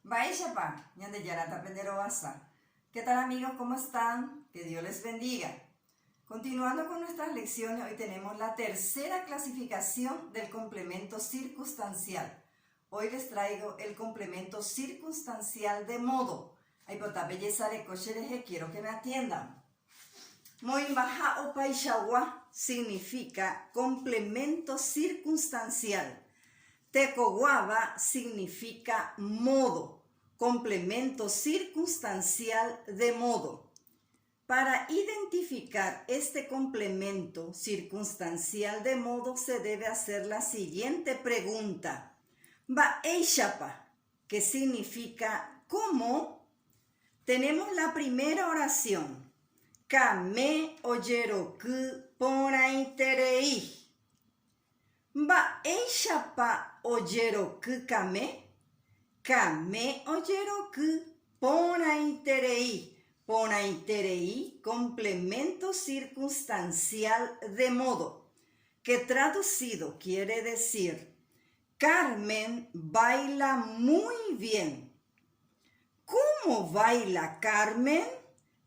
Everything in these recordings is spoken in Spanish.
Baishapa, Ñandeyarata Penderoasa. ¿Qué tal amigos? ¿Cómo están? Que Dios les bendiga. Continuando con nuestras lecciones, hoy tenemos la tercera clasificación del complemento circunstancial. Hoy les traigo el complemento circunstancial de modo. Quiero que me atiendan. Moimbaja o paishawa significa complemento circunstancial. Tecoguaba significa modo, complemento circunstancial de modo. Para identificar este complemento circunstancial de modo se debe hacer la siguiente pregunta. Ba'eishapa, que significa ¿cómo? Tenemos la primera oración. Kame oyeroku poraiterei. Ba'eishapa oyeroku kame. Kame oyeroku poraiterei. Poraiterei, complemento circunstancial de modo, que traducido quiere decir Carmen baila muy bien. ¿Cómo baila Carmen?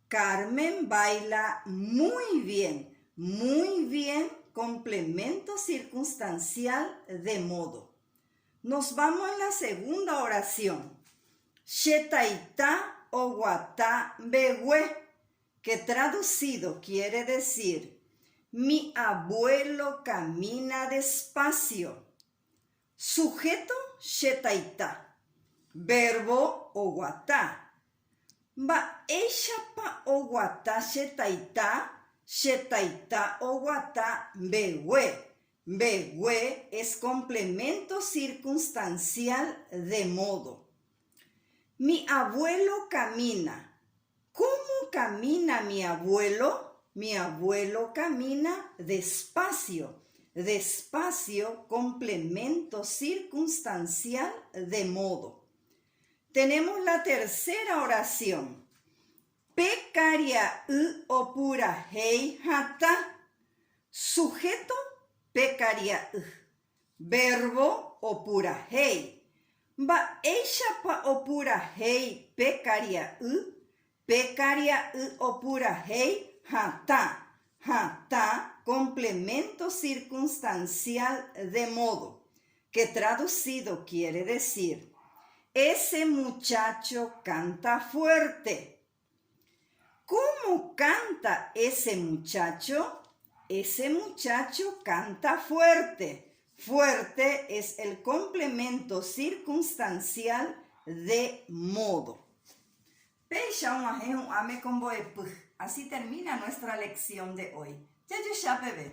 Carmen baila muy bien. Muy bien, complemento circunstancial de modo. Nos vamos a la segunda oración. Shetaita Owata Bewe, que traducido quiere decir mi abuelo camina despacio. Sujeto Shetaita, verbo Owata. Ba'eishapa Owata Shetaita, Shetaita Owata Bewe. Bewe es complemento circunstancial de modo. Mi abuelo camina. ¿Cómo camina mi abuelo? Mi abuelo camina despacio. Despacio, complemento circunstancial de modo. Tenemos la tercera oración. Pekaria opura hei hata. Sujeto, pekaria verbo opura hei. Ba'eishapa opura hei pekaria opura hei hata. Hata, complemento circunstancial de modo, que traducido quiere decir ese muchacho canta fuerte. ¿Cómo canta ese muchacho? Ese muchacho canta fuerte. Fuerte es el complemento circunstancial de modo. Así termina nuestra lección de hoy. Ya yo ya bebé.